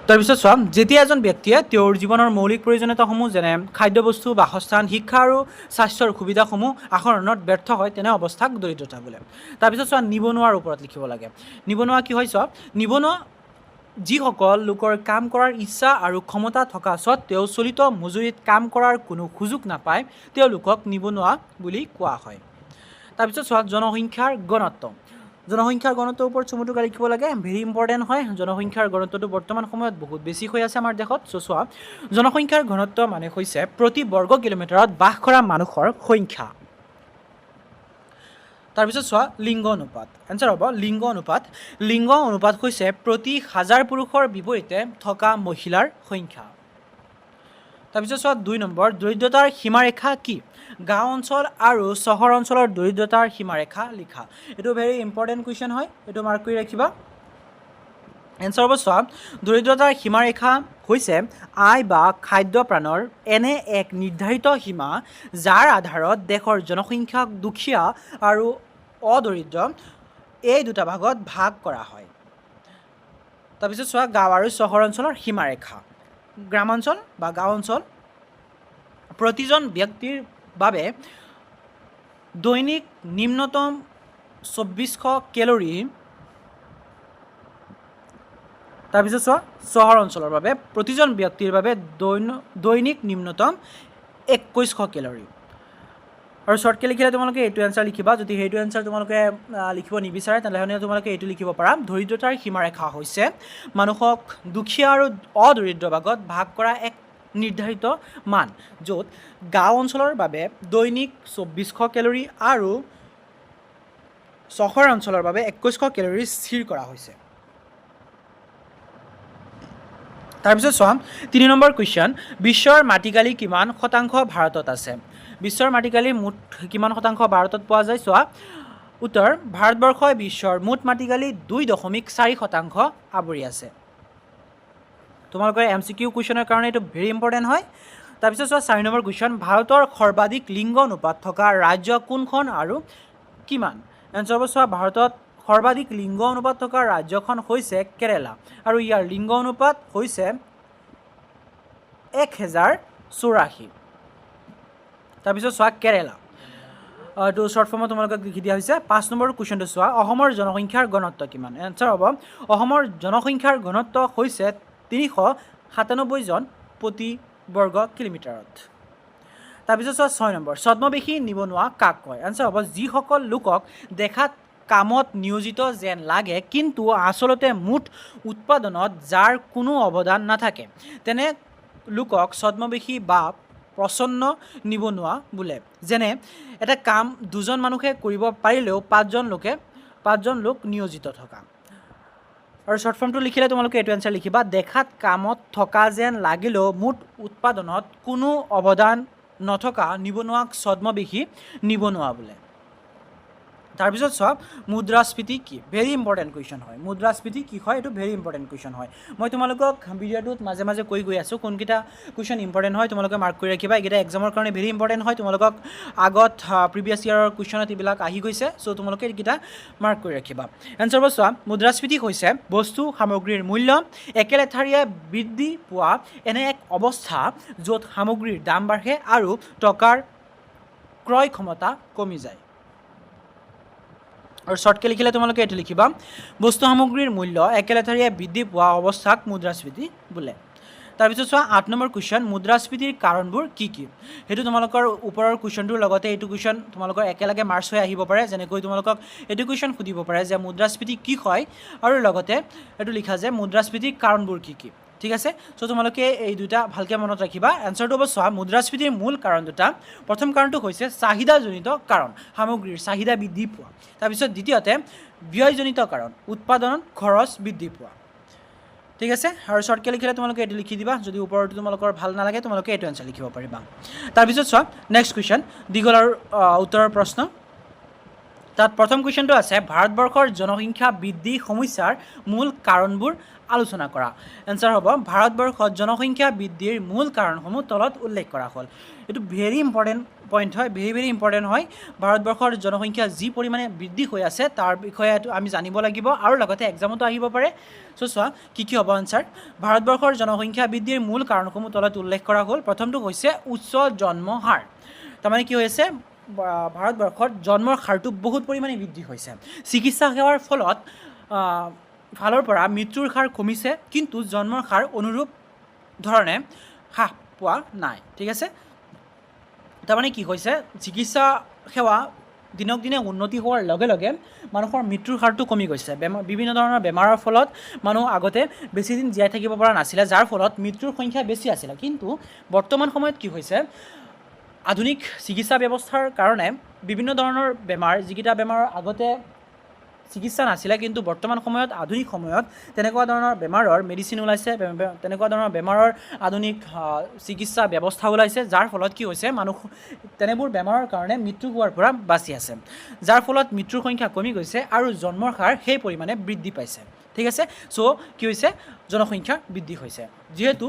তাৰপিছত চোৱা, যেতিয়া এজন ব্যক্তিয়ে তেওঁৰ জীৱনৰ মৌলিক প্ৰয়োজনীয়তাসমূহ যেনে খাদ্যবস্তু, বাসস্থান, শিক্ষা আৰু স্বাস্থ্যৰ সুবিধাসমূহ আহৰণত ব্যৰ্থ হয় তেনে অৱস্থাক দৰিদ্ৰতা বোলে। তাৰপিছত চোৱা, নিবনুৱাৰ ওপৰত লিখিব লাগে। নিবনুৱা কি হয় চোৱা, নিবনুৱা যিসকল লোকৰ কাম কৰাৰ ইচ্ছা আৰু ক্ষমতা থকা স্বত্বেও চলিত মজুৰিত কাম কৰাৰ কোনো সুযোগ নাপায় তেওঁলোকক নিবনুৱা বুলি কোৱা হয়। তাৰপিছত চোৱা, জনসংখ্যাৰ ঘনত্ব। জনসংখ্যাৰ ঘনত্বৰ ওপৰত চমু টোকা লিখিব লাগে, ভেৰি ইম্পৰ্টেণ্ট হয়। জনসংখ্যাৰ ঘনত্বটো বৰ্তমান সময়ত বহুত বেছি হৈ আছে আমাৰ দেশত। চোৱা, জনসংখ্যাৰ ঘনত্ব মানে হৈছে প্ৰতি বৰ্গ কিলোমিটাৰত বাস কৰা মানুহৰ সংখ্যা। তাৰপিছত চোৱা, লিংগ অনুপাত। এনচাৰ হ'ব লিংগ অনুপাত। লিংগ অনুপাত হৈছে প্ৰতি 1000 পুৰুষৰ বিপৰীতে থকা মহিলাৰ সংখ্যা। তাৰপিছত চোৱা 2 নম্বৰ, দৰিদ্ৰতাৰ সীমাৰেখা কি? গাঁও অঞ্চল আৰু চহৰ অঞ্চলৰ দৰিদ্ৰতাৰ সীমাৰেখা লিখা। এইটো ভেৰি ইম্পৰ্টেণ্ট কুৱেশ্যন হয়, এইটো মাৰ্ক কৰি ৰাখিবা। এনচাৰ হ'ব চোৱা, দৰিদ্ৰতাৰ সীমাৰেখা হৈছে আয় বা খাদ্য প্ৰাণৰ এনে এক নিৰ্ধাৰিত সীমা যাৰ আধাৰত দেশৰ জনসংখ্যাক দুখীয়া আৰু অদৰিদ্ৰ এই দুটা ভাগত ভাগ কৰা হয়। তাৰপিছত চোৱা, গাঁও আৰু চহৰ অঞ্চলৰ সীমাৰেখা। গ্ৰামাঞ্চল বা গাঁও অঞ্চল প্ৰতিজন ব্যক্তিৰ বাবে দৈনিক নিম্নতম 2400 কেলৰি। তাৰপিছত চোৱা, চহৰ অঞ্চলৰ বাবে প্ৰতিজন ব্যক্তিৰ বাবে দৈনিক নিম্নতম 2100 কেলৰি। আৰু শ্বৰ্টকৈ লিখিলে তোমালোকে এইটো এনচাৰ লিখিবা। যদি সেইটো এনচাৰ তোমালোকে লিখিব নিবিচাৰে তেনেহ'লে তোমালোকে এইটো লিখিব পাৰা, দৰিদ্ৰতাৰ সীমাৰেখা হৈছে মানুহক দুখীয়া আৰু অদৰিদ্ৰ ভাগত ভাগ কৰা এক নিৰ্ধাৰিত মান, য'ত গাঁও অঞ্চলৰ বাবে দৈনিক 2400 কেলৰি আৰু চহৰ অঞ্চলৰ বাবে 2100 কেলৰি স্থিৰ কৰা হৈছে। তাৰপিছত চোৱা, 3 নম্বৰ কুৱেশ্যন, বিশ্বৰ মাটিকালি কিমান শতাংশ ভাৰতত আছে? বিশ্বৰ মাটিকালি মুঠ কিমান শতাংশ ভাৰতত পোৱা যায়? চোৱা, উত্তৰ, ভাৰতবৰ্ষই বিশ্বৰ মুঠ মাটিকালি 2.4% আৱৰি আছে। তোমালোকৰ MCQ কুৱেশ্যনৰ কাৰণে এইটো ভেৰি ইম্পৰ্টেণ্ট হয়। তাৰপিছত চোৱা, 4 নম্বৰ কুৱেশ্যন, ভাৰতৰ সৰ্বাধিক লিংগ অনুপাত থকা ৰাজ্য কোনখন আৰু কিমান? এনচাৰ হ'ব চোৱা, ভাৰতত সৰ্বাধিক লিংগ অনুপাত থকা ৰাজ্যখন হৈছে কেৰেলা আৰু ইয়াৰ লিংগ অনুপাত হৈছে 1084। তাৰপিছত চোৱা, কেৰেলা এইটো শ্বৰ্ট ফৰ্মত তোমালোকক লিখি দিয়া হৈছে। 5 নম্বৰ কুৱেশ্যনটো চোৱা, অসমৰ জনসংখ্যাৰ ঘনত্ব কিমান? এনচাৰ হ'ব অসমৰ জনসংখ্যাৰ ঘনত্ব হৈছে 397 জন প্ৰতি বৰ্গ কিলোমিটাৰত। তাৰপিছত চোৱা, 6 নম্বৰ, ছদ্মবেশী নিবনুৱা কাক কয়? এনচাৰ হ'ব যিসকল লোকক দেখাত কামত নিয়োজিত যেন লাগে কিন্তু আচলতে মুঠ উৎপাদনত যাৰ কোনো অৱদান নাথাকে তেনে লোকক ছদ্মবেশী বা প্ৰচ্ছন্ন নিবনুৱা বোলে। যেনে এটা কাম 2জন মানুহে কৰিব পাৰিলেও 5জন লোক নিয়োজিত থকা। আৰু শ্বৰ্ট ফৰ্মটো লিখিলে তোমালোকে এইটো এনচাৰ লিখিবা, দেখাত কামত থকা যেন লাগিলেও মুঠ উৎপাদনত কোনো অৱদান নথকা নিবনুৱাক ছদ্মবেশী নিবনুৱা বোলে। তাৰপিছত চোৱা, মুদ্ৰাস্ফীতি কি? ভেৰি ইম্পৰ্টেণ্ট কুৱেশ্যন হয়। মুদ্ৰাস্ফীতি কি হয়? এইটো ভেৰি ইম্পৰ্টেণ্ট কুৱেশ্যন হয়। মই তোমালোকক ভিডিঅ'টোত মাজে মাজে কৈ গৈ আছোঁ কোনকেইটা কুৱেশ্যন ইম্পৰ্টেণ্ট হয়, তোমালোকে মাৰ্ক কৰি ৰাখিবা। এইকেইটা এক্সামৰ কাৰণে ভেৰি ইম্পৰ্টেণ্ট হয়। তোমালোকক আগত প্ৰিভিয়াছ ইয়াৰৰ কুৱেশ্যনত এইবিলাক আহি গৈছে, চ' তোমালোকে এইকেইটা মাৰ্ক কৰি ৰাখিবা। এনচাৰ হ'ব চোৱা, মুদ্ৰাস্ফীতি হৈছে বস্তু সামগ্ৰীৰ মূল্য একেলেঠাৰিয়ে বৃদ্ধি পোৱা এনে এক অৱস্থা য'ত সামগ্ৰীৰ দাম বাঢ়ে আৰু টকাৰ ক্ৰয় ক্ষমতা কমি যায়। আৰু শ্বৰ্টকৈ লিখিলে তোমালোকে এইটো লিখিবা, বস্তু সামগ্ৰীৰ মূল্য একেলেঠাৰিয়ে বৃদ্ধি পোৱা অৱস্থাক মুদ্ৰাস্ফীতি বোলে। তাৰপিছত চোৱা, 8 নম্বৰ কুৱেশ্যন, মুদ্ৰাস্ফীতিৰ কাৰণবোৰ কি কি? সেইটো তোমালোকৰ ওপৰৰ কুৱেশ্যনটোৰ লগতে এইটো কুৱেশ্যন তোমালোকৰ একেলগে মাৰ্চ হৈ আহিব পাৰে। যেনেকৈ তোমালোকক এইটো কুৱেশ্যন সুধিব পাৰে যে মুদ্ৰাস্ফীতি কি হয় আৰু লগতে এইটো লিখা যে মুদ্ৰাস্ফীতিৰ কাৰণবোৰ কি কি? ঠিক আছে চ' তোমালোকে এই দুটা ভালকৈ মনত ৰাখিবা এনচাৰটো হ'ব চোৱা মুদ্ৰাস্ফীতিৰ মূল কাৰণ দুটা প্ৰথম কাৰণটো হৈছে চাহিদাজনিত কাৰণ সামগ্ৰীৰ চাহিদা বৃদ্ধি পোৱা তাৰপিছত দ্বিতীয়তে ব্যয়জনিত কাৰণ উৎপাদনত খৰচ বৃদ্ধি পোৱা ঠিক আছে আৰু শ্বৰ্টকৈ লিখিলে তোমালোকে এইটো লিখি দিবা যদি ওপৰতো তোমালোকৰ ভাল নালাগে তোমালোকে এইটো এনচাৰ লিখিব পাৰিবা তাৰপিছত চোৱা নেক্সট কুৱেশ্যন দীঘল আৰু উত্তৰৰ প্ৰশ্ন তাত প্ৰথম কুৱেশ্যনটো আছে ভাৰতবৰ্ষৰ জনসংখ্যা বৃদ্ধি সমস্যাৰ মূল কাৰণবোৰ আলোচনা কৰা এনচাৰ হ'ব ভাৰতবৰ্ষত জনসংখ্যা বৃদ্ধিৰ মূল কাৰণসমূহ তলত উল্লেখ কৰা হ'ল এইটো ভেৰি ইম্পৰ্টেণ্ট পইণ্ট হয় ভেৰি ইম্পৰ্টেণ্ট হয় ভাৰতবৰ্ষৰ জনসংখ্যা যি পৰিমাণে বৃদ্ধি হৈ আছে তাৰ বিষয়ে আমি জানিব লাগিব আৰু লগতে এক্সামতো আহিব পাৰে চ' চোৱা কি হ'ব আনচাৰ ভাৰতবৰ্ষৰ জনসংখ্যা বৃদ্ধিৰ মূল কাৰণসমূহ তলত উল্লেখ কৰা হ'ল প্ৰথমটো হৈছে উচ্চ জন্ম হাৰ তাৰমানে কি হৈ আছে ভাৰতবৰ্ষত জন্মৰ হাৰটো বহুত পৰিমাণে বৃদ্ধি হৈছে চিকিৎসা সেৱাৰ ফলত ফালৰ পৰা মৃত্যুৰ হাৰ কমিছে কিন্তু জন্মৰ হাৰ অনুৰূপ ধৰণে হ্ৰাস পোৱা নাই ঠিক আছে তাৰমানে কি হৈছে চিকিৎসা সেৱা দিনক দিনে উন্নতি হোৱাৰ লগে লগে মানুহৰ মৃত্যুৰ হাৰটো কমি গৈছে বিভিন্ন ধৰণৰ বেমাৰৰ ফলত মানুহ আগতে বেছি দিন জীয়াই থাকিব পৰা নাছিলে যাৰ ফলত মৃত্যুৰ সংখ্যা বেছি আছিলে কিন্তু বৰ্তমান সময়ত কি হৈছে আধুনিক চিকিৎসা ব্যৱস্থাৰ কাৰণে বিভিন্ন ধৰণৰ বেমাৰ যিকেইটা বেমাৰৰ আগতে চিকিৎসা নাছিলে কিন্তু বৰ্তমান সময়ত আধুনিক সময়ত তেনেকুৱা ধৰণৰ বেমাৰৰ মেডিচিন ওলাইছে তেনেকুৱা ধৰণৰ বেমাৰৰ আধুনিক চিকিৎসা ব্যৱস্থা ওলাইছে যাৰ ফলত কি হৈছে মানুহ তেনেবোৰ বেমাৰৰ কাৰণে মৃত্যু হোৱাৰ পৰা বাচি আছে যাৰ ফলত মৃত্যুৰ সংখ্যা কমি গৈছে আৰু জন্মৰ হাৰ সেই পৰিমাণে বৃদ্ধি পাইছে ঠিক আছে চ' কি হৈছে জনসংখ্যা বৃদ্ধি হৈছে যিহেতু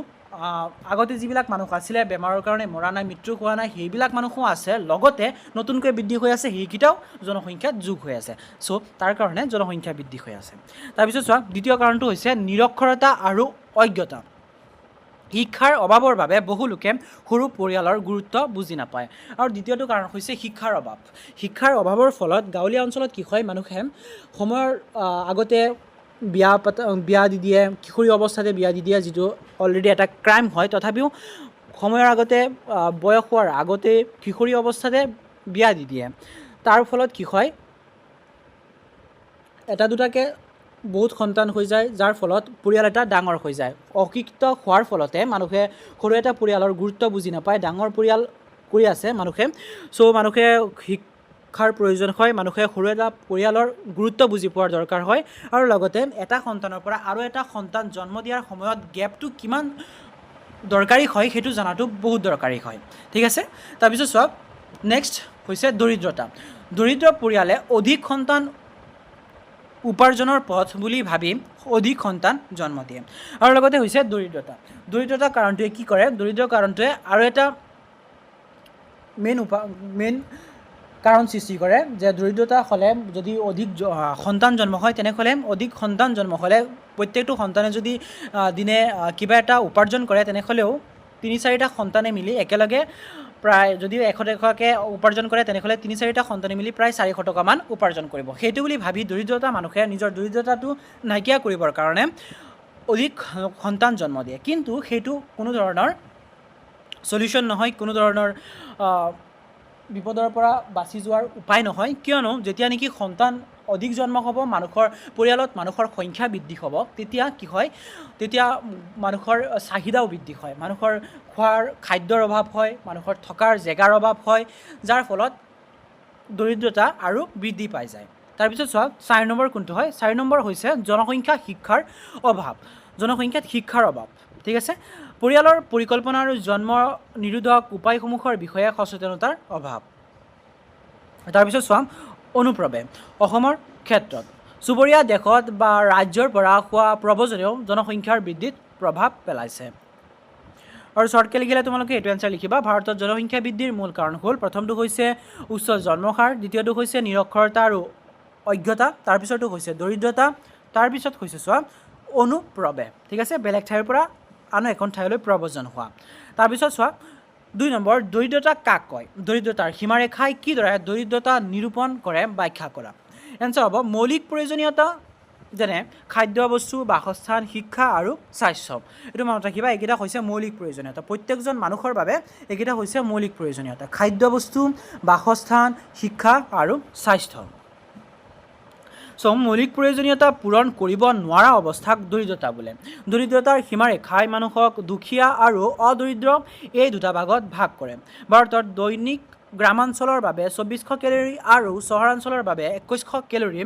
আগতে যিবিলাক মানুহ আছিলে বেমাৰৰ কাৰণে মৰা নাই মৃত্যু হোৱা নাই সেইবিলাক মানুহো আছে লগতে নতুনকৈ বৃদ্ধি হৈ আছে সেইকেইটাও জনসংখ্যাত যোগ হৈ আছে চ' তাৰ কাৰণে জনসংখ্যা বৃদ্ধি হৈ আছে তাৰপিছত চোৱা দ্বিতীয় কাৰণটো হৈছে নিৰক্ষৰতা আৰু অজ্ঞতা শিক্ষাৰ অভাৱৰ বাবে বহু লোকে সৰু পৰিয়ালৰ গুৰুত্ব বুজি নাপায় আৰু দ্বিতীয়টো কাৰণ হৈছে শিক্ষাৰ অভাৱৰ ফলত গাঁৱলীয়া অঞ্চলত কি হয় মানুহে সময়ৰ আগতে বিয়া দি দিয়ে কিশোৰী অৱস্থাতে বিয়া দি দিয়ে যিটো অলৰেডি এটা ক্ৰাইম হয় তথাপিও সময়ৰ আগতে বয়স হোৱাৰ আগতে কিশোৰী অৱস্থাতে বিয়া দি দিয়ে তাৰ ফলত কি হয় এটা দুটাকৈ বহুত সন্তান হৈ যায় যাৰ ফলত পৰিয়াল এটা ডাঙৰ হৈ যায় অশিক্ষিত হোৱাৰ ফলতে মানুহে সৰু এটা পৰিয়ালৰ গুৰুত্ব বুজি নাপায় ডাঙৰ পৰিয়াল কৰি আছে মানুহে চ' মানুহে শিক্ষাৰ প্ৰয়োজন হয় মানুহে সৰু এটা পৰিয়ালৰ গুৰুত্ব বুজি পোৱাৰ দৰকাৰ হয় আৰু লগতে এটা সন্তানৰ পৰা আৰু এটা সন্তান জন্ম দিয়াৰ সময়ত গেপটো কিমান দৰকাৰী হয় সেইটো জনাটো বহুত দৰকাৰী হয় ঠিক আছে তাৰপিছত চোৱা নেক্সট হৈছে দৰিদ্ৰ পৰিয়ালে অধিক সন্তান উপাৰ্জনৰ পথ বুলি ভাবি অধিক সন্তান জন্ম দিয়ে আৰু লগতে হৈছে দৰিদ্ৰতা কাৰণটোৱে কি কৰে দৰিদ্ৰ কাৰণটোৱে আৰু এটা মেইন কাৰণ সৃষ্টি কৰে যে দৰিদ্ৰতা হ'লে যদি অধিক সন্তান জন্ম হয় তেনেহ'লে অধিক সন্তান জন্ম হ'লে প্ৰত্যেকটো সন্তানে যদি দিনে কিবা এটা উপাৰ্জন কৰে তেনেহ'লেও ৩-৪টা সন্তানে মিলি একেলগে প্ৰায় যদি 100 টকাকৈ উপাৰ্জন কৰে তেনেহ'লে 3-4টা সন্তানে মিলি প্ৰায় 400 টকামান উপাৰ্জন কৰিব সেইটো বুলি ভাবি দৰিদ্ৰতা মানুহে নিজৰ দৰিদ্ৰতাটো নাইকিয়া কৰিবৰ কাৰণে অধিক সন্তান জন্ম দিয়ে কিন্তু সেইটো কোনো ধৰণৰ সলিউশ্যন নহয় কোনো ধৰণৰ বিপদৰ পৰা বাচি যোৱাৰ উপায় নহয় কিয়নো যেতিয়া নেকি সন্তান অধিক জন্ম হ'ব পৰিয়ালত মানুহৰ সংখ্যা বৃদ্ধি হ'ব তেতিয়া কি হয় তেতিয়া মানুহৰ চাহিদাও বৃদ্ধি হয় মানুহৰ খোৱাৰ খাদ্যৰ অভাৱ হয় মানুহৰ থকাৰ জেগাৰ অভাৱ হয় যাৰ ফলত দৰিদ্ৰতা আৰু বৃদ্ধি পাই যায় তাৰপিছত চোৱা 4 নম্বৰ কোনটো হয় 4 নম্বৰ হৈছে জনসংখ্যাত শিক্ষাৰ অভাৱ ঠিক আছে পৰিয়ালৰ পৰিকল্পনা আৰু জন্ম নিৰোধক উপায়সমূহৰ বিষয়ে সচেতনতাৰ অভাৱ তাৰপিছত চোৱা অনুপ্ৰৱেশ অসমৰ ক্ষেত্ৰত চুবুৰীয়া দেশত বা ৰাজ্যৰ পৰা হোৱা প্ৰব্ৰজনেও জনসংখ্যাৰ বৃদ্ধিত প্ৰভাৱ পেলাইছে আৰু শ্বৰ্টকৈ লিখিলে তোমালোকে এইটো এনচাৰ লিখিবা ভাৰতত জনসংখ্যা বৃদ্ধিৰ মূল কাৰণ হ'ল প্ৰথমটো হৈছে উচ্চ জন্মহাৰ দ্বিতীয়টো হৈছে নিৰক্ষৰতা আৰু অজ্ঞতা তাৰপিছতো হৈছে দৰিদ্ৰতা তাৰপিছত হৈছে চোৱা অনুপ্ৰৱেশ ঠিক আছে বেলেগ ঠাইৰ পৰা আন এখন ঠাইলৈ প্ৰব্ৰজন হোৱা তাৰপিছত চোৱা 2 নম্বৰ দৰিদ্ৰতা কাক কয় দৰিদ্ৰতাৰ সীমাৰেখাই কিদৰে দৰিদ্ৰতা নিৰূপণ কৰে ব্যাখ্যা কৰা এনচাৰ হ'ব মৌলিক প্ৰয়োজনীয়তা যেনে খাদ্য বস্তু বাসস্থান শিক্ষা আৰু স্বাস্থ্য এইটো মনত ৰাখিবা এইকেইটা হৈছে মৌলিক প্ৰয়োজনীয়তা প্ৰত্যেকজন মানুহৰ বাবে এইকেইটা হৈছে মৌলিক প্ৰয়োজনীয়তা খাদ্য বস্তু বাসস্থান শিক্ষা আৰু স্বাস্থ্য মৌলিক প্ৰয়োজনীয়তা পূৰণ কৰিব নোৱাৰা অৱস্থাক দৰিদ্ৰতা বোলে। দৰিদ্ৰতাৰ সীমাৰেখাই মানুহক দুখীয়া আৰু অদৰিদ্ৰ এই দুটা ভাগত ভাগ কৰে। ভাৰতৰ দৈনিক গ্ৰামাঞ্চলৰ বাবে 2400 কেলৰি আৰু চহৰাঞ্চলৰ বাবে 2100 কেলৰি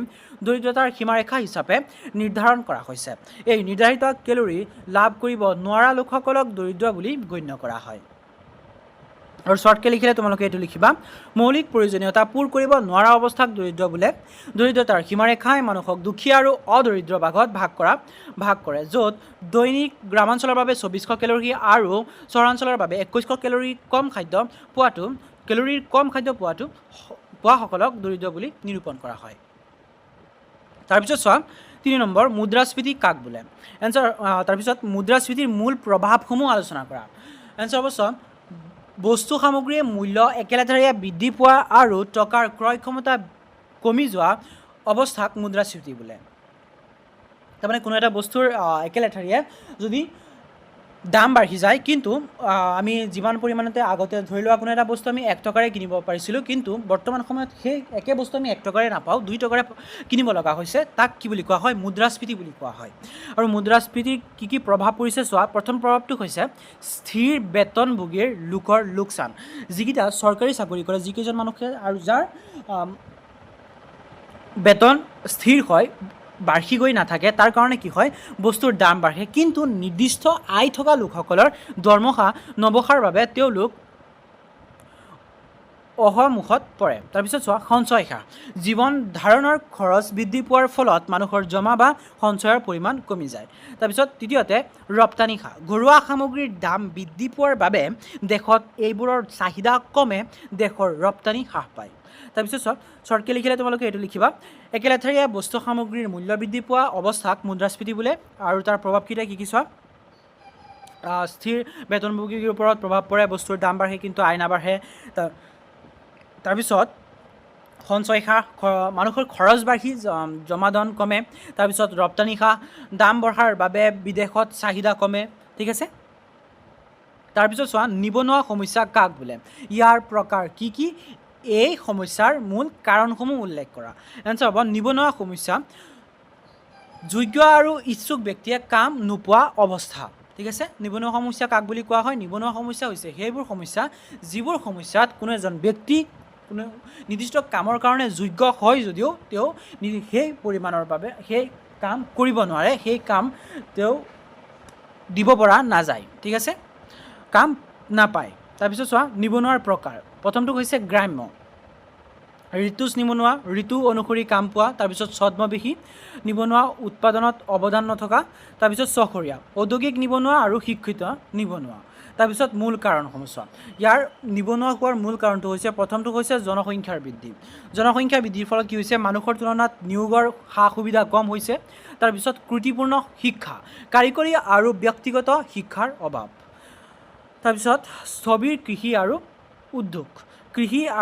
দৰিদ্ৰতাৰ সীমাৰেখা হিচাপে নিৰ্ধাৰণ কৰা হৈছে। এই নিৰ্ধাৰিত কেলৰি লাভ কৰিব নোৱাৰা লোকসকলক দৰিদ্ৰ বুলি গণ্য কৰা হয়। আৰু শ্বৰ্টকৈ লিখিলে তোমালোকে এইটো লিখিবা, মৌলিক প্ৰয়োজনীয়তা পূৰ কৰিব নোৱাৰা অৱস্থাক দৰিদ্ৰ বোলে। দৰিদ্ৰতাৰ সীমাৰেখাই মানুহক দুখীয়া আৰু অদৰিদ্ৰ ভাগত ভাগ কৰে, য'ত দৈনিক গ্ৰামাঞ্চলৰ বাবে 2400 কেলৰি আৰু চহৰাঞ্চলৰ বাবে 2100 কেলৰিৰ কম খাদ্য পোৱাসকলক দৰিদ্ৰ বুলি নিৰূপণ কৰা হয়। তাৰপিছত চোৱা 3 নম্বৰ, মুদ্ৰাস্ফীতি কাক বোলে? এনচাৰ তাৰপিছত মুদ্ৰাস্ফীতিৰ মূল প্ৰভাৱসমূহ আলোচনা কৰা। এনচাৰ হ'ব চোৱা, বস্তু সামগ্ৰীৰ মূল্য একেলেঠাৰিয়ে বৃদ্ধি পোৱা আৰু টকাৰ ক্ৰয় ক্ষমতা কমি যোৱা অৱস্থাক মুদ্ৰাস্ফীতি বোলে। তাৰমানে কোনো এটা বস্তুৰ একেলেঠাৰিয়ে যদি দাম বাঢ়ি যায়, কিন্তু আমি যিমান পৰিমাণতে আগতে ধৰি লোৱা কোনো এটা বস্তু আমি 1 টকাৰে কিনিব পাৰিছিলোঁ, কিন্তু বৰ্তমান সময়ত সেই একে বস্তু আমি 1 টকাৰে নাপাওঁ, 2 টকাৰে কিনিব লগা হৈছে। তাক কি বুলি কোৱা হয়? মুদ্ৰাস্ফীতি বুলি কোৱা হয়। আৰু মুদ্ৰাস্ফীতিৰ কি প্ৰভাৱ পৰিছে চোৱা। প্ৰথম প্ৰভাৱটো হৈছে স্থিৰ বেতনভোগীৰ লোকৰ লোকচান। যিকেইটা চৰকাৰী চাকৰি কৰে, যিকেইজন মানুহে আৰু যাৰ বেতন স্থিৰ হয়, বাঢ়ি গৈ নাথাকে, তাৰ কাৰণে কি হয়? বস্তুৰ দাম বাঢ়ে, কিন্তু নিৰ্দিষ্ট আয় থকা লোকসকলৰ দৰমহা নবঢ়াৰ বাবে তেওঁলোক অহমুখত পৰে। তাৰপিছত চোৱা, সঞ্চয় হ্ৰাস। জীৱন ধাৰণৰ খৰচ বৃদ্ধি পোৱাৰ ফলত মানুহৰ জমা বা সঞ্চয়ৰ পৰিমাণ কমি যায়। তাৰপিছত তৃতীয়তে ৰপ্তানি হ্ৰাস। ঘৰুৱা সামগ্ৰীৰ দাম বৃদ্ধি পোৱাৰ বাবে দেশত এইবোৰৰ চাহিদা কমে, দেশৰ ৰপ্তানি হ্ৰাস পায়। তাৰপিছত চোৱা, শ্বৰ্টকৈ লিখিলে তোমালোকে এইটো লিখিবা, একেলেঠাৰিয়ে বস্তু সামগ্ৰীৰ মূল্য বৃদ্ধি পোৱা অৱস্থাক মুদ্ৰাস্ফীতি বোলে। আৰু তাৰ প্ৰভাৱকেইটা কি চোৱা, স্থিৰ বেতনভোগীৰ ওপৰত প্ৰভাৱ পৰে, বস্তুৰ দাম বাঢ়ে কিন্তু আয় নাবাঢ়ে। তাৰপিছত সঞ্চয় হ্ৰাস, মানুহৰ খৰচ বাঢ়ি জমা ধন কমে। তাৰপিছত ৰপ্তানি হ্ৰাস, দাম বঢ়াৰ বাবে বিদেশত চাহিদা কমে। ঠিক আছে। তাৰপিছত চোৱা, নিবনুৱা সমস্যা কাক বোলে? ইয়াৰ প্ৰকাৰ কি কি? এই সমস্যাৰ মূল কাৰণসমূহ উল্লেখ কৰা। এনচাৰ হ'ব, নিবনুৱা সমস্যা যোগ্য আৰু ইচ্ছুক ব্যক্তিয়ে কাম নোপোৱা অৱস্থা। ঠিক আছে। নিবনুৱা সমস্যা কাক বুলি কোৱা হয়? নিবনুৱা সমস্যা হৈছে সেইবোৰ সমস্যা যিবোৰ সমস্যাত কোনো এজন ব্যক্তি কোনো নিৰ্দিষ্ট কামৰ কাৰণে যোগ্য হয় যদিও তেওঁ সেই পৰিমাণৰ বাবে সেই কাম কৰিব নোৱাৰে, সেই কাম তেওঁ দিব পৰা নাযায়। ঠিক আছে, কাম নাপায়। তাৰপিছত চোৱা, নিবনুৱাৰ প্ৰকাৰ। প্ৰথমটো হৈছে গ্ৰাম্য, ঋতুজ নিবনুৱা, ঋতু অনুসৰি কাম পোৱা। তাৰপিছত ছদ্মবেশী নিবনুৱা, উৎপাদনত অৱদান নথকা। তাৰপিছত চহৰীয়া, ঔদ্যোগিক নিবনুৱা আৰু শিক্ষিত নিবনুৱা। তাৰপিছত মূল কাৰণসমূহ চোৱা। ইয়াৰ নিবনুৱা হোৱাৰ মূল কাৰণটো হৈছে, প্ৰথমটো হৈছে জনসংখ্যাৰ বৃদ্ধি। জনসংখ্যা বৃদ্ধিৰ ফলত কি হৈছে? মানুহৰ তুলনাত নিয়োগৰ সা সুবিধা কম হৈছে। তাৰপিছত ত্ৰুটিপূৰ্ণ শিক্ষা, কাৰিকৰী আৰু ব্যক্তিগত শিক্ষাৰ অভাৱ। তাৰপিছত স্থবিৰ কৃষি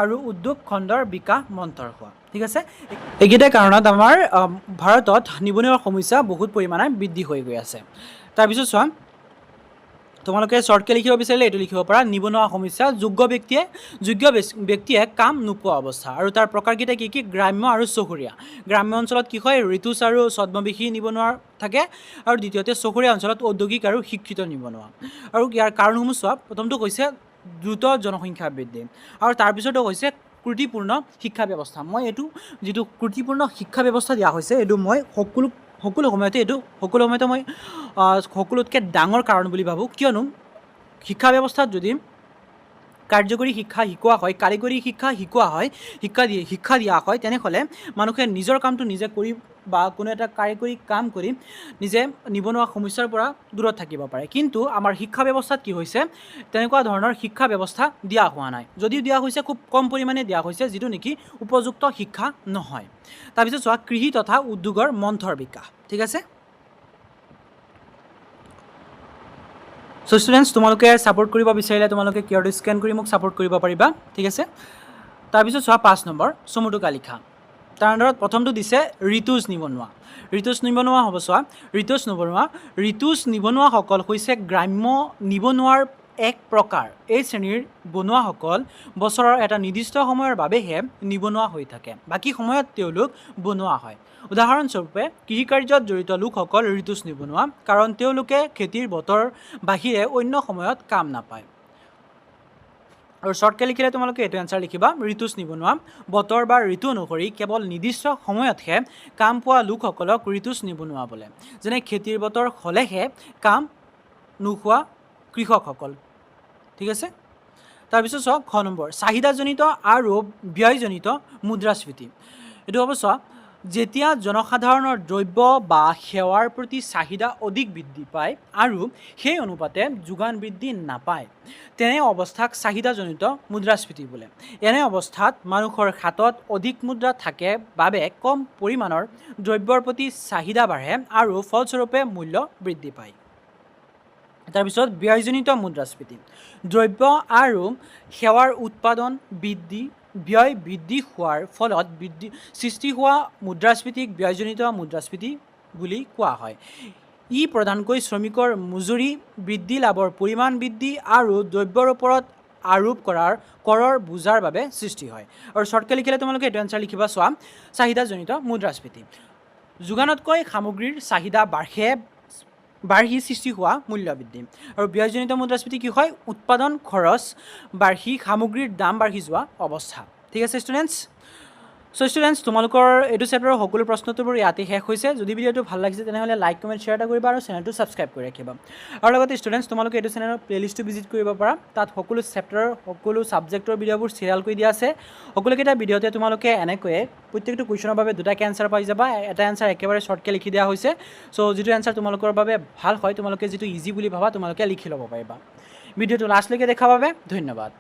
আৰু উদ্যোগ খণ্ডৰ বিকাশ মন্থৰ হোৱা। ঠিক আছে। এইকেইটা কাৰণত আমাৰ ভাৰতত নিবনুৱাৰ সমস্যা বহুত পৰিমাণে বৃদ্ধি হৈ গৈ আছে। তাৰপিছত চোৱা, তোমালোকে শ্বৰ্টকৈ লিখিব বিচাৰিলে এইটো লিখিব পাৰা, নিবনুৱা সমস্যা যোগ্য ব্যক্তিয়ে কাম নোপোৱা অৱস্থা। আৰু তাৰ প্ৰকাৰকেইটা কি কি? গ্ৰাম্য আৰু চহৰীয়া। গ্ৰাম্য অঞ্চলত কি হয়? ঋতুজ আৰু ছদ্মবেশী নিবনুৱা থাকে। আৰু দ্বিতীয়তে চহৰীয়া অঞ্চলত ঔদ্যোগিক আৰু শিক্ষিত নিবনুৱা। আৰু ইয়াৰ কাৰণসমূহ চোৱা। প্ৰথমটো হৈছে দ্ৰুত জনসংখ্যা বৃদ্ধি, আৰু তাৰপিছতো হৈছে ত্ৰুটিপূৰ্ণ শিক্ষা ব্যৱস্থা। মই এইটো যিটো ত্ৰুটিপূৰ্ণ শিক্ষা ব্যৱস্থা দিয়া হৈছে, এইটো মই সকলো সময়তে মই সকলোতকৈ ডাঙৰ কাৰণ বুলি ভাবোঁ। কিয়নো শিক্ষা ব্যৱস্থাত যদি কাৰ্যকৰী শিক্ষা শিকোৱা হয়, কাৰিকৰী শিক্ষা শিকোৱা হয়, শিক্ষা দিয়া হয়, তেনেহ'লে মানুহে নিজৰ কামটো নিজে কৰি বা কোনো এটা কাৰিকৰী কাম কৰি নিজে নিবনুৱা সমস্যাৰ পৰা দূৰত থাকিব পাৰে। কিন্তু আমাৰ শিক্ষা ব্যৱস্থাত কি হৈছে? তেনেকুৱা ধৰণৰ শিক্ষা ব্যৱস্থা দিয়া হোৱা নাই। যদিও দিয়া হৈছে, খুব কম পৰিমাণে দিয়া হৈছে, যিটো নেকি উপযুক্ত শিক্ষা নহয়। তাৰপিছত চোৱা, কৃষি তথা উদ্যোগৰ মন্থৰ বিকাশ। ঠিক আছে। চ' ষ্টুডেণ্টছ, তোমালোকে ছাপোৰ্ট কৰিব বিচাৰিলে তোমালোকে কিউআৰটো স্কেন কৰি মোক ছাপোৰ্ট কৰিব পাৰিবা। ঠিক আছে। তাৰপিছত চোৱা, 5 নম্বৰ, চমু টোকা লিখা। তাৰ আণ্ডাৰত প্ৰথমটো দিছে ঋতুজ নিবনুৱা। ঋতুজ নিবনুৱা হ'ব চোৱা। ঋতুজ নিবনুৱাসকল হৈছে গ্ৰাম্য নিবনুৱাৰ এক প্ৰকাৰ। এই শ্ৰেণীৰ বনুৱাসকল বছৰৰ এটা নিৰ্দিষ্ট সময়ৰ বাবেহে নিবনুৱা হৈ থাকে, বাকী সময়ত তেওঁলোক বনুৱা হয়। উদাহৰণস্বৰূপে কৃষিকাৰ্যত জড়িত লোকসকল ঋতুজ নিবনুৱা, কাৰণ তেওঁলোকে খেতিৰ বতৰ বাহিৰে অন্য সময়ত কাম নাপায়। আৰু শ্বৰ্টকৈ লিখিলে তোমালোকে এইটো এনচাৰ লিখিবা, ঋতুজ নিবনুৱা। বতৰ বা ঋতু অনুসৰি কেৱল নিৰ্দিষ্ট সময়তহে কাম পোৱা লোকসকলক ঋতুজ নিবনুৱা বোলে। যেনে খেতিৰ বতৰ হ'লেহে কাম নোহোৱা কৃষকসকল। ঠিক আছে, তাৰপিছত চাওক খ নম্বৰ, চাহিদাজনিত আৰু ব্যয়জনিত মুদ্ৰাস্ফীতি। এইটো হ'ব চোৱা, যেতিয়া জনসাধাৰণৰ দ্ৰব্য বা সেৱাৰ প্ৰতি চাহিদা অধিক বৃদ্ধি পায় আৰু সেই অনুপাতে যোগান বৃদ্ধি নাপায়, তেনে অৱস্থাক চাহিদাজনিত মুদ্ৰাস্ফীতি বোলে। এনে অৱস্থাত মানুহৰ হাতত অধিক মুদ্ৰা থাকে বাবে কম পৰিমাণৰ দ্ৰব্যৰ প্ৰতি চাহিদা বাঢ়ে আৰু ফলস্বৰূপে মূল্য বৃদ্ধি পায়। তাৰপিছত ব্যয়জনিত মুদ্ৰাস্ফীতি, দ্ৰব্য আৰু সেৱাৰ উৎপাদন বৃদ্ধি, ব্যয় বৃদ্ধি হোৱাৰ ফলত সৃষ্টি হোৱা মুদ্ৰাস্ফীতিক ব্যয়জনিত মুদ্ৰাস্ফীতি বুলি কোৱা হয়। ই প্ৰধানকৈ শ্ৰমিকৰ মজুৰি বৃদ্ধি, লাভৰ পৰিমাণ বৃদ্ধি আৰু দ্ৰব্যৰ ওপৰত আৰোপ কৰৰ বোজাৰ বাবে সৃষ্টি হয়। আৰু শ্বৰ্টকৈ লিখিলে তোমালোকে এইটো এনচাৰ লিখিবা, চোৱা, চাহিদাজনিত মুদ্ৰাস্ফীতি, যোগানতকৈ সামগ্ৰীৰ চাহিদা বাঢ়ি সৃষ্টি হোৱা মূল্য বৃদ্ধি। আৰু ব্যয়জনিত মুদ্ৰাস্ফীতি কি হয়, উৎপাদন খৰচ বাঢ়ি সামগ্ৰীৰ দাম বাঢ়ি যোৱা অৱস্থা। ঠিক আছে ষ্টুডেণ্টছ। চ' ষ্টুডেণ্টছ, তোমালোকৰ এইটো চেপ্টাৰৰ সকলো প্ৰশ্নোত্তৰবোৰ ইয়াতে শেষ হৈছে। যদি ভিডিঅ'টো ভাল লাগিছে তেনেহ'লে লাইক, কমেণ্ট, শ্বেয়াৰ এটা কৰিবা আৰু চেনেলটো ছাবস্ক্ৰাইব কৰি ৰাখিবা। আৰু লগতে ষ্টুডেণ্টছ, তোমালোকে এইটো চেনেলৰ প্লেলিষ্টটো ভিজিট কৰিব পাৰা। তাত সকলো চেপ্টাৰৰ সকলো ছাবজেক্টৰ ভিডিঅ'বোৰ চিৰিয়েল কৰি দিয়া আছে। সকলোকেইটা ভিডিঅ'তে তোমালোকে এনেকৈয়ে প্ৰত্যেকটো কুৱেশ্যনৰ বাবে দুটাকৈ এনচাৰ পাই যাবা। এটা এনচাৰ একেবাৰে শ্বৰ্টকৈ লিখি দিয়া হৈছে। চ' যিটো এনচাৰ তোমালোকৰ বাবে ভাল হয়, তোমালোকে যিটো ইজি বুলি ভাবা তোমালোকে লিখি ল'ব পাৰিবা। ভিডিঅ'টো লাষ্টলৈকে দেখাৰ বাবে ধন্যবাদ।